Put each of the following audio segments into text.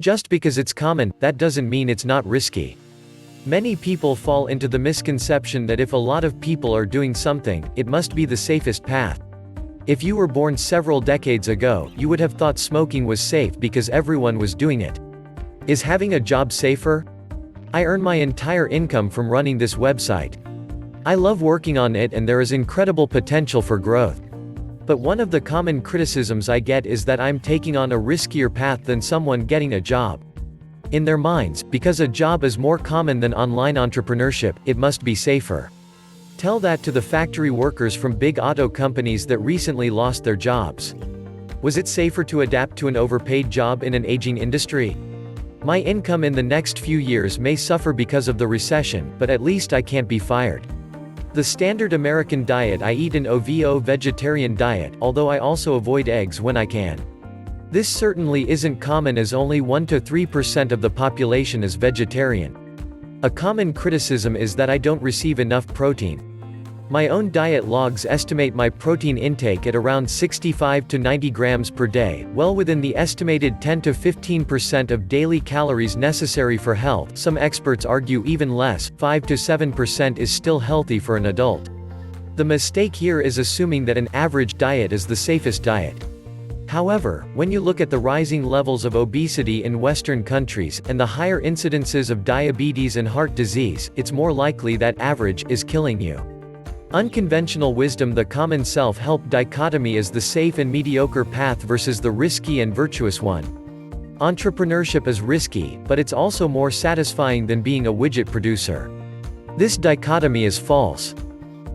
Just because it's common, that doesn't mean it's not risky. Many people fall into the misconception that if a lot of people are doing something, it must be the safest path. If you were born several decades ago, you would have thought smoking was safe because everyone was doing it. Is having a job safer? I earn my entire income from running this website. I love working on it and there is incredible potential for growth. But one of the common criticisms I get is that I'm taking on a riskier path than someone getting a job. In their minds, because a job is more common than online entrepreneurship, it must be safer. Tell that to the factory workers from big auto companies that recently lost their jobs. Was it safer to adapt to an overpaid job in an aging industry? My income in the next few years may suffer because of the recession, but at least I can't be fired. The standard American diet: I eat an OVO vegetarian diet, although I also avoid eggs when I can. This certainly isn't common, as only 1 to 3% of the population is vegetarian. A common criticism is that I don't receive enough protein. My own diet logs estimate my protein intake at around 65 to 90 grams per day, well within the estimated 10 to 15% of daily calories necessary for health. Some experts argue even less, 5 to 7% is still healthy for an adult. The mistake here is assuming that an average diet is the safest diet. However, when you look at the rising levels of obesity in Western countries, and the higher incidences of diabetes and heart disease, it's more likely that average is killing you. Unconventional wisdom: the common self-help dichotomy is the safe and mediocre path versus the risky and virtuous one. Entrepreneurship is risky, but it's also more satisfying than being a widget producer. This dichotomy is false.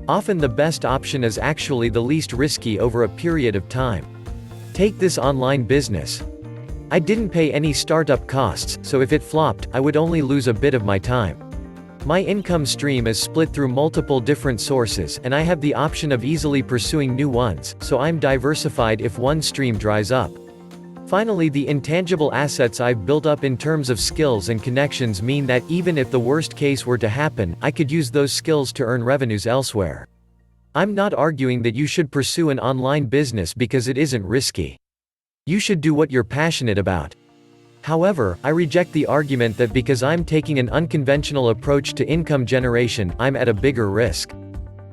Often the best option is actually the least risky over a period of time. Take this online business. I didn't pay any startup costs, so if it flopped, I would only lose a bit of my time. My income stream is split through multiple different sources, and I have the option of easily pursuing new ones, so I'm diversified if one stream dries up. Finally, the intangible assets I've built up in terms of skills and connections mean that even if the worst case were to happen, I could use those skills to earn revenues elsewhere. I'm not arguing that you should pursue an online business because it isn't risky. You should do what you're passionate about. However, I reject the argument that because I'm taking an unconventional approach to income generation, I'm at a bigger risk.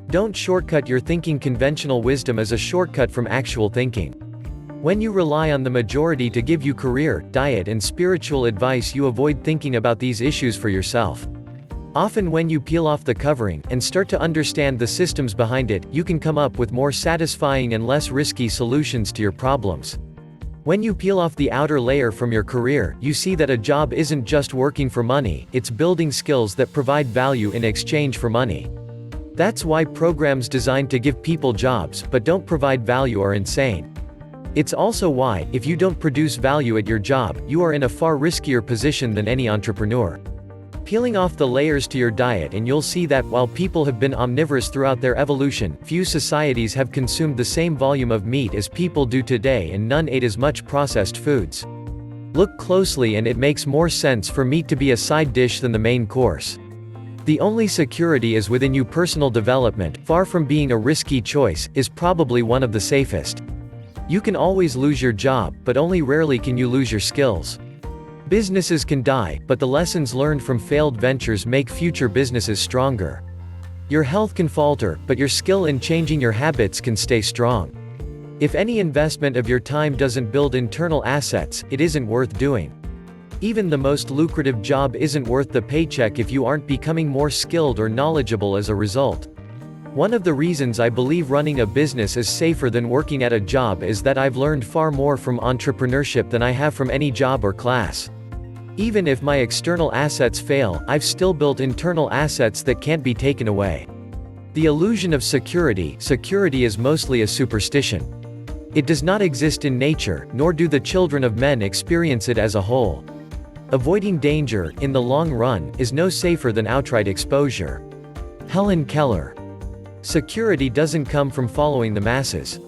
Don't shortcut your thinking. Conventional wisdom is a shortcut from actual thinking. When you rely on the majority to give you career, diet, and spiritual advice, you avoid thinking about these issues for yourself. Often when you peel off the covering, and start to understand the systems behind it, you can come up with more satisfying and less risky solutions to your problems. When you peel off the outer layer from your career, you see that a job isn't just working for money, it's building skills that provide value in exchange for money. That's why programs designed to give people jobs, but don't provide value, are insane. It's also why, if you don't produce value at your job, you are in a far riskier position than any entrepreneur. Peeling off the layers to your diet and you'll see that, while people have been omnivorous throughout their evolution, few societies have consumed the same volume of meat as people do today, and none ate as much processed foods. Look closely and it makes more sense for meat to be a side dish than the main course. The only security is within you. Personal development, far from being a risky choice, is probably one of the safest. You can always lose your job, but only rarely can you lose your skills. Businesses can die, but the lessons learned from failed ventures make future businesses stronger. Your health can falter, but your skill in changing your habits can stay strong. If any investment of your time doesn't build internal assets, it isn't worth doing. Even the most lucrative job isn't worth the paycheck if you aren't becoming more skilled or knowledgeable as a result. One of the reasons I believe running a business is safer than working at a job is that I've learned far more from entrepreneurship than I have from any job or class. Even if my external assets fail, I've still built internal assets that can't be taken away. The illusion of security is mostly a superstition. It does not exist in nature, nor do the children of men experience it as a whole. Avoiding danger, in the long run, is no safer than outright exposure. Helen Keller. Security doesn't come from following the masses.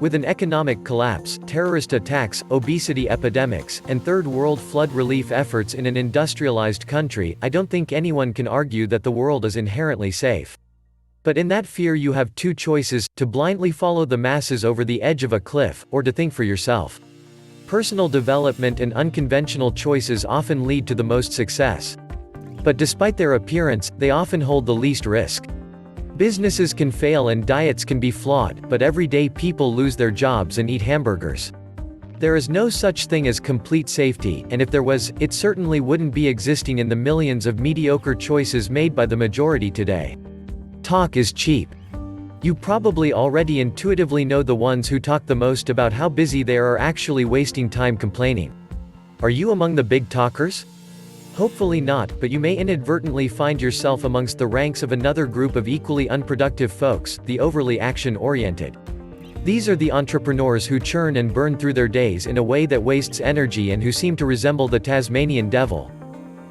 With an economic collapse, terrorist attacks, obesity epidemics, and third world flood relief efforts in an industrialized country, I don't think anyone can argue that the world is inherently safe. But in that fear you have two choices: to blindly follow the masses over the edge of a cliff, or to think for yourself. Personal development and unconventional choices often lead to the most success. But despite their appearance, they often hold the least risk. Businesses can fail and diets can be flawed, but everyday people lose their jobs and eat hamburgers. There is no such thing as complete safety, and if there was, it certainly wouldn't be existing in the millions of mediocre choices made by the majority today. Talk is cheap. You probably already intuitively know the ones who talk the most about how busy they are actually wasting time complaining. Are you among the big talkers? Hopefully not, but you may inadvertently find yourself amongst the ranks of another group of equally unproductive folks, the overly action-oriented. These are the entrepreneurs who churn and burn through their days in a way that wastes energy and who seem to resemble the Tasmanian devil.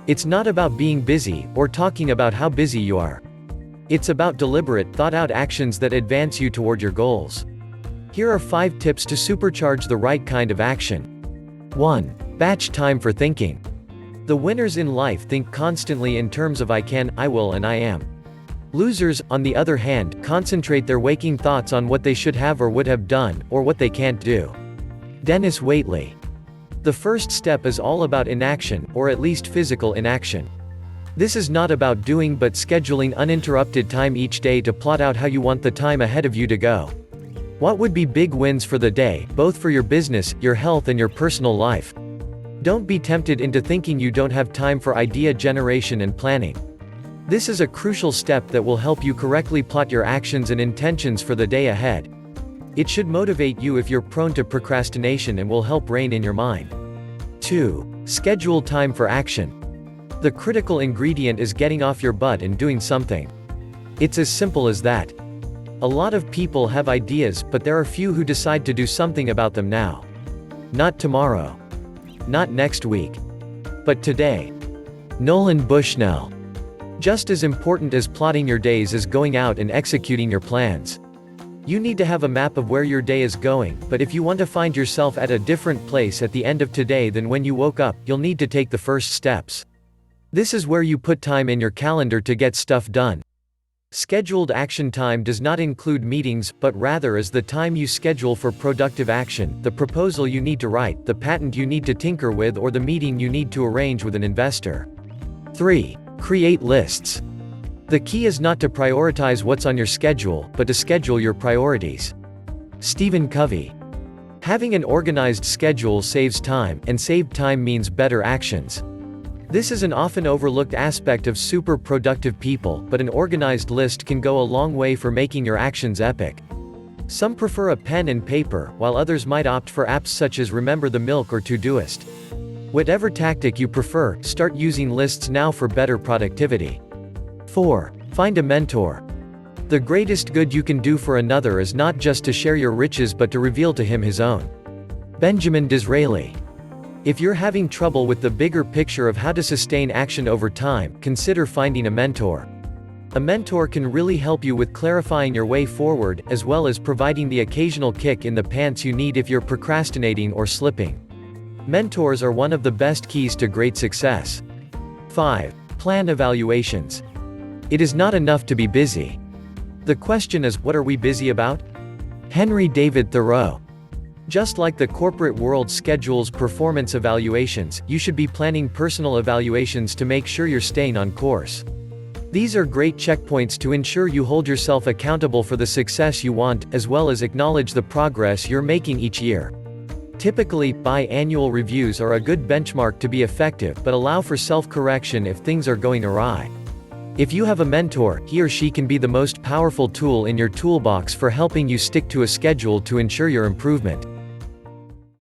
It's not about being busy, or talking about how busy you are. It's about deliberate, thought-out actions that advance you toward your goals. Here are 5 tips to supercharge the right kind of action. 1. Batch time for thinking. The winners in life think constantly in terms of I can, I will and I am. Losers, on the other hand, concentrate their waking thoughts on what they should have or would have done, or what they can't do. Dennis Waitley. The first step is all about inaction, or at least physical inaction. This is not about doing but scheduling uninterrupted time each day to plot out how you want the time ahead of you to go. What would be big wins for the day, both for your business, your health and your personal life? Don't be tempted into thinking you don't have time for idea generation and planning. This is a crucial step that will help you correctly plot your actions and intentions for the day ahead. It should motivate you if you're prone to procrastination and will help rein in your mind. 2. Schedule time for action. The critical ingredient is getting off your butt and doing something. It's as simple as that. A lot of people have ideas, but there are few who decide to do something about them now. Not tomorrow. Not next week. But today. Nolan Bushnell. Just as important as plotting your days is going out and executing your plans. You need to have a map of where your day is going, but if you want to find yourself at a different place at the end of today than when you woke up, you'll need to take the first steps. This is where you put time in your calendar to get stuff done. Scheduled action time does not include meetings, but rather is the time you schedule for productive action, the proposal you need to write, the patent you need to tinker with, or the meeting you need to arrange with an investor. 3. Create lists. The key is not to prioritize what's on your schedule, but to schedule your priorities. Stephen Covey. Having an organized schedule saves time, and saved time means better actions. This is an often overlooked aspect of super productive people, but an organized list can go a long way for making your actions epic. Some prefer a pen and paper, while others might opt for apps such as Remember the Milk or Todoist. Whatever tactic you prefer, start using lists now for better productivity. 4. Find a mentor. The greatest good you can do for another is not just to share your riches but to reveal to him his own. Benjamin Disraeli. If you're having trouble with the bigger picture of how to sustain action over time, consider finding a mentor. A mentor can really help you with clarifying your way forward, as well as providing the occasional kick in the pants you need if you're procrastinating or slipping. Mentors are one of the best keys to great success. 5. Plan evaluations. It is not enough to be busy. The question is, what are we busy about? Henry David Thoreau. Just like the corporate world schedules performance evaluations, you should be planning personal evaluations to make sure you're staying on course. These are great checkpoints to ensure you hold yourself accountable for the success you want, as well as acknowledge the progress you're making each year. Typically, biannual reviews are a good benchmark to be effective, but allow for self-correction if things are going awry. If you have a mentor, he or she can be the most powerful tool in your toolbox for helping you stick to a schedule to ensure your improvement.